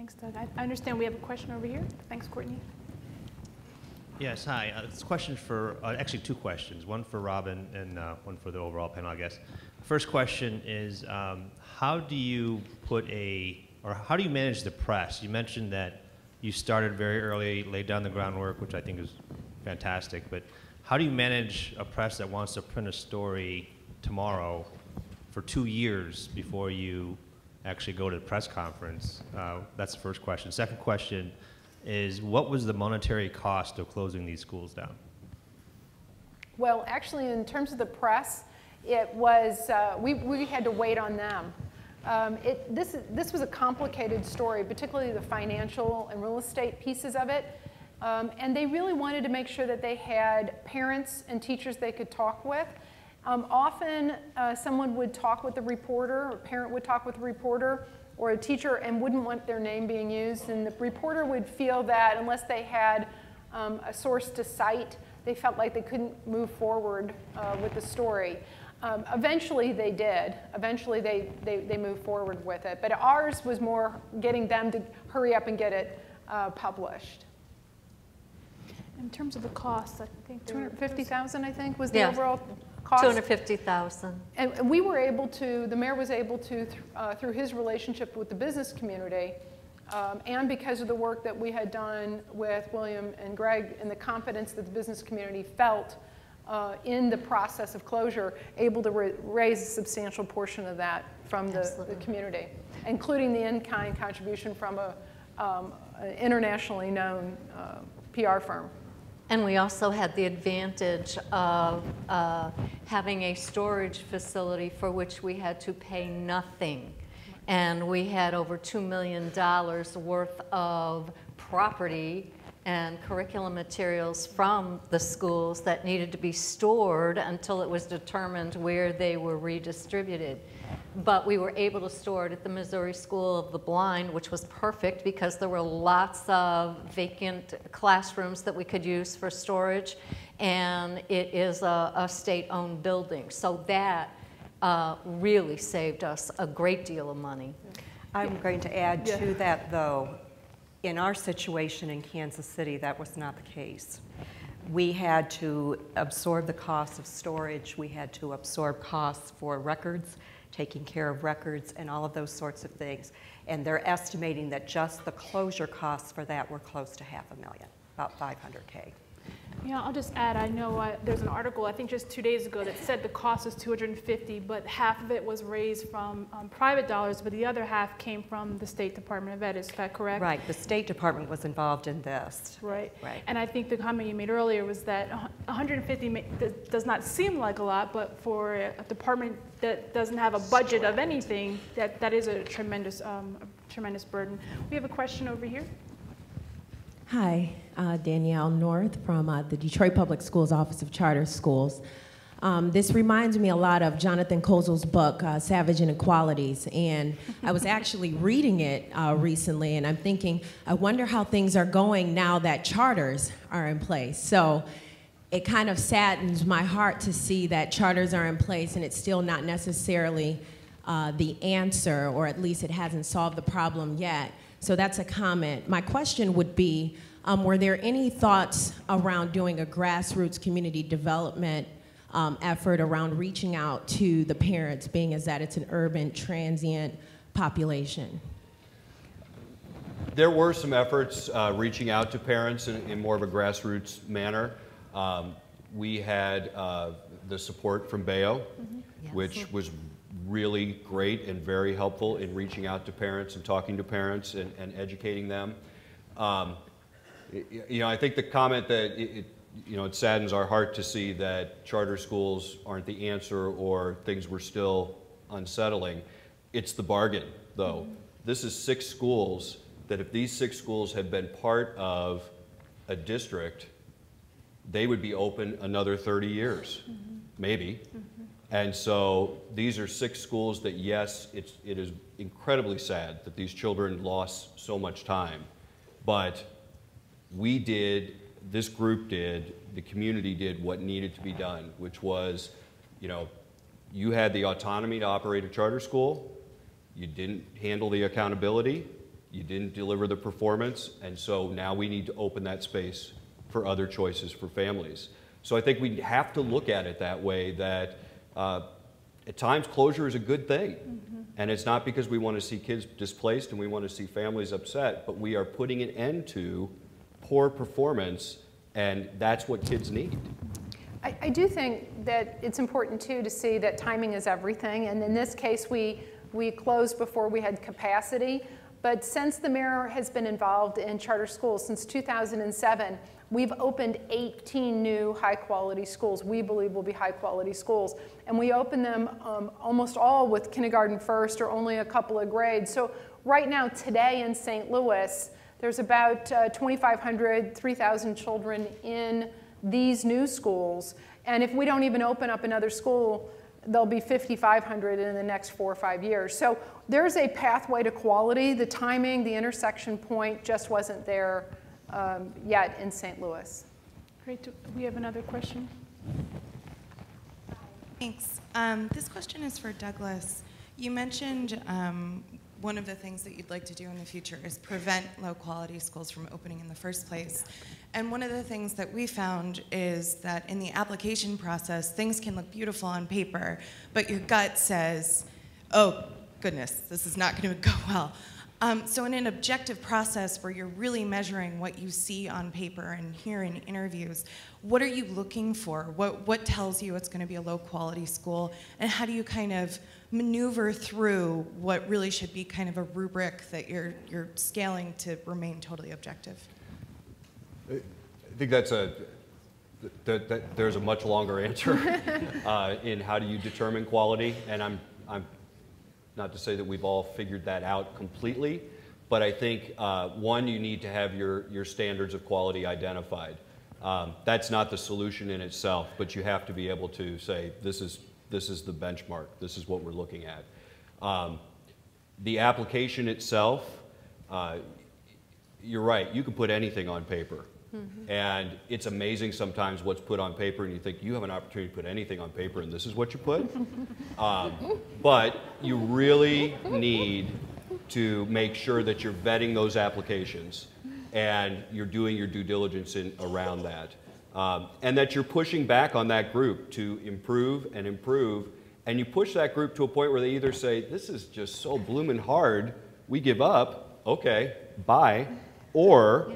Thanks, Doug. I understand we have a question over here. Thanks, Courtney. Yes, hi. It's a question for, actually two questions, one for Robin and one for the overall panel, I guess. First question is, how do you how do you manage the press? You mentioned that you started very early, laid down the groundwork, which I think is fantastic, but how do you manage a press that wants to print a story tomorrow for 2 years before you actually go to the press conference? That's the first question. Second question is, what was the monetary cost of closing these schools down? Well, actually, in terms of the press, it was, we had to wait on them. This was a complicated story, particularly the financial and real estate pieces of it. And they really wanted to make sure that they had parents and teachers they could talk with. Often, someone would talk with the reporter, or a parent would talk with a reporter, or a teacher, and wouldn't want their name being used. And the reporter would feel that unless they had a source to cite, they felt like they couldn't move forward with the story. Eventually they did. Eventually they moved forward with it. But ours was more getting them to hurry up and get it published. In terms of the cost, I think $250,000, I think, was the overall cost. $250,000. And we were able to, the mayor was able to, through his relationship with the business community, and because of the work that we had done with William and Greg and the confidence that the business community felt in the process of closure, able to raise a substantial portion of that from the community, including the in-kind contribution from an internationally known PR firm. And we also had the advantage of having a storage facility for which we had to pay nothing. And we had over $2 million worth of property and curriculum materials from the schools that needed to be stored until it was determined where they were redistributed. But we were able to store it at the Missouri School of the Blind, which was perfect because there were lots of vacant classrooms that we could use for storage, and it is a state-owned building. So that really saved us a great deal of money. I'm going to add to that, though. In our situation in Kansas City, that was not the case. We had to absorb the costs of storage. We had to absorb costs for records, taking care of records, and all of those sorts of things. And they're estimating that just the closure costs for that were close to $500,000, about $500K. Yeah, I'll just add, I know there's an article, I think just 2 days ago, that said the cost was $250, but half of it was raised from private dollars, but the other half came from the State Department of Ed. Is that correct? Right. The State Department was involved in this. Right. Right. And I think the comment you made earlier was that 150 does not seem like a lot, but for a department that doesn't have a budget of anything, that is a tremendous burden. We have a question over here. Hi, Danielle North from the Detroit Public Schools Office of Charter Schools. This reminds me a lot of Jonathan Kozol's book, Savage Inequalities, and I was actually reading it recently, and I'm thinking, I wonder how things are going now that charters are in place. So it kind of saddens my heart to see that charters are in place and it's still not necessarily the answer, or at least it hasn't solved the problem yet. So that's a comment. My question would be, were there any thoughts around doing a grassroots community development effort around reaching out to the parents, being as that it's an urban transient population? There were some efforts reaching out to parents in more of a grassroots manner. We had the support from BAO, Yes. which was really great and very helpful in reaching out to parents and talking to parents and educating them. You know, I think the comment that it saddens our heart to see that charter schools aren't the answer or things were still unsettling. It's the bargain, though. Mm-hmm. This is 6 schools that if these 6 schools had been part of a district, they would be open another 30 years, mm-hmm. maybe. Mm-hmm. And so these are 6 schools that, yes, it is incredibly sad that these children lost so much time, but we did, this group did, the community did what needed to be done, which was, you had the autonomy to operate a charter school, you didn't handle the accountability, you didn't deliver the performance, and so now we need to open that space for other choices for families. So I think we have to look at it that way, that at times closure is a good thing. And it's not because we want to see kids displaced and we want to see families upset, but we are putting an end to poor performance, and that's what kids need. I do think that it's important too to see that timing is everything, and in this case we closed before we had capacity, but since the mayor has been involved in charter schools since 2007, we've opened 18 new high-quality schools. We believe will be high-quality schools. And we open them almost all with kindergarten first or only a couple of grades. So right now, today in St. Louis, there's about 2,500, 3,000 children in these new schools. And if we don't even open up another school, there'll be 5,500 in the next 4 or 5 years. So there's a pathway to quality. The timing, the intersection point just wasn't there yet in St. Louis. Great. Do we have another question? Thanks. This question is for Douglas. You mentioned one of the things that you'd like to do in the future is prevent low-quality schools from opening in the first place. And one of the things that we found is that in the application process, things can look beautiful on paper, but your gut says, oh, goodness, this is not going to go well. So in an objective process where you're really measuring what you see on paper and hear in interviews, what are you looking for? What tells you it's going to be a low-quality school? And how do you kind of maneuver through what really should be kind of a rubric that you're scaling to remain totally objective? I think that's there's a much longer answer in how do you determine quality, and I'm not to say that we've all figured that out completely, but I think one, you need to have your standards of quality identified. That's not the solution in itself, but you have to be able to say this is the benchmark. This is what we're looking at. The application itself, you're right. You can put anything on paper. And it's amazing sometimes what's put on paper, and you think you have an opportunity to put anything on paper, and this is what you put. But you really need to make sure that you're vetting those applications and you're doing your due diligence around that. And that you're pushing back on that group to improve and improve, and you push that group to a point where they either say, this is just so bloomin' hard, we give up, okay, bye, or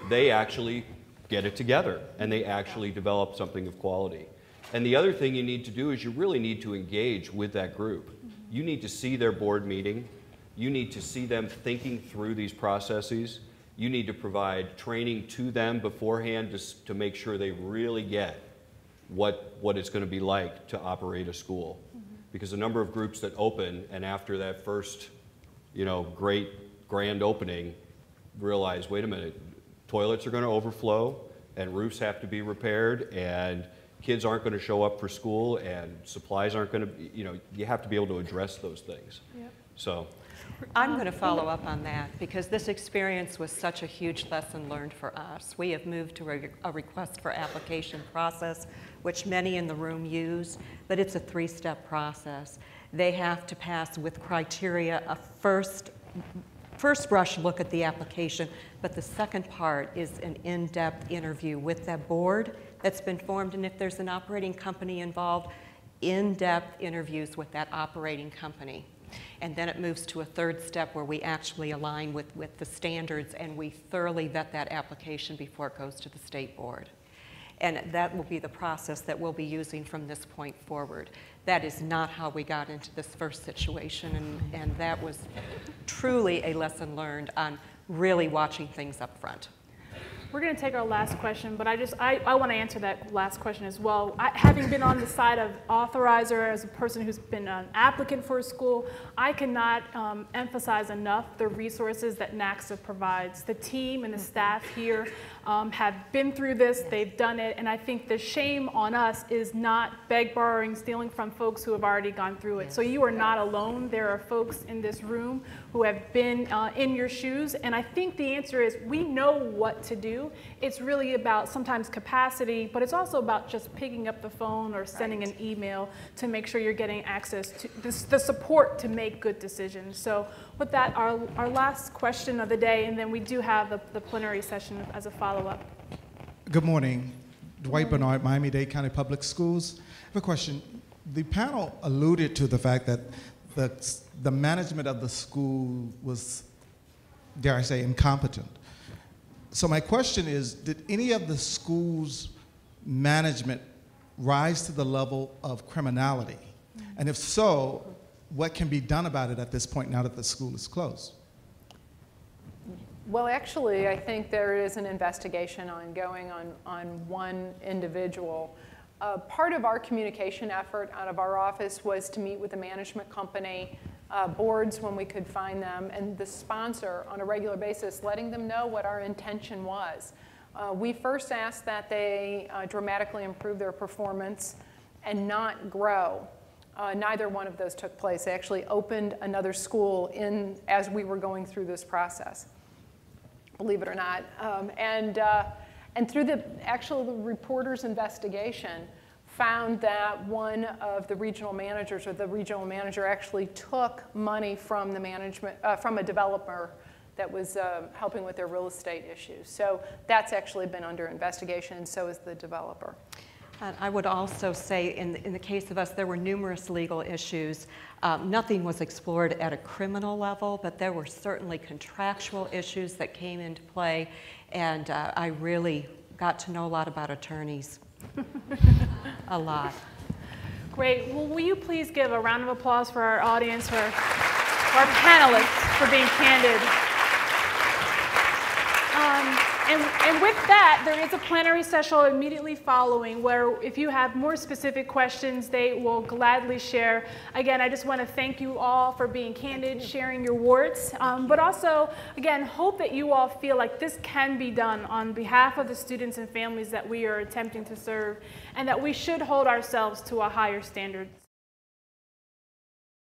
they actually get it together and they actually develop something of quality. And the other thing you need to do is you really need to engage with that group. You need to see their board meeting. You need to see them thinking through these processes. You need to provide training to them beforehand to make sure they really get what it's going to be like to operate a school. Because the number of groups that open and after that first, great grand opening realize, wait a minute, toilets are going to overflow and roofs have to be repaired and kids aren't going to show up for school and supplies aren't going to, you have to be able to address those things. Yep. So I'm going to follow up on that because this experience was such a huge lesson learned for us. We have moved to a request for application process, which many in the room use, but it's a 3-step process. They have to pass with criteria a first brush look at the application, but the second part is an in-depth interview with that board that's been formed, and if there's an operating company involved, in-depth interviews with that operating company. And then it moves to a 3rd step where we actually align with the standards and we thoroughly vet that application before it goes to the state board. And that will be the process that we'll be using from this point forward. That is not how we got into this first situation, and that was truly a lesson learned on really watching things up front. We're going to take our last question, but I want to answer that last question as well. Having been on the side of authorizer as a person who's been an applicant for a school, I cannot emphasize enough the resources that NACSA provides. The team and the staff here have been through this, they've done it, and I think the shame on us is not borrowing, stealing from folks who have already gone through it. So you are not alone. There are folks in this room who have been in your shoes, and I think the answer is we know what to do. do. It's really about sometimes capacity, but it's also about just picking up the phone or sending an email to make sure you're getting access to the support to make good decisions. So with that, our last question of the day, and then we do have the plenary session as a follow-up. Good morning. Dwight Bernard, Miami-Dade County Public Schools. I have a question. The panel alluded to the fact that the management of the school was, dare I say, incompetent. So my question is, did any of the school's management rise to the level of criminality? And if so, what can be done about it at this point now that the school is closed? Well, actually, I think there is an investigation ongoing on one individual. Part of our communication effort out of our office was to meet with the management company, boards when we could find them, and the sponsor on a regular basis, letting them know what our intention was. We first asked that they dramatically improve their performance and not grow. Neither one of those took place. They actually opened another school as we were going through this process, believe it or not. And through the reporter's investigation, found that one of the regional managers, or the regional manager, actually took money from the management, from a developer that was helping with their real estate issues. So that's actually been under investigation, and so is the developer. I would also say, in the case of us, there were numerous legal issues. Nothing was explored at a criminal level, but there were certainly contractual issues that came into play, and I really got to know a lot about attorneys. A lot. Great. Well, will you please give a round of applause for our audience, for our panelists, for being candid. And with that, there is a plenary session immediately following where if you have more specific questions, they will gladly share. Again, I just want to thank you all for being candid, sharing your warts, but also, again, hope that you all feel like this can be done on behalf of the students and families that we are attempting to serve, and that we should hold ourselves to a higher standard.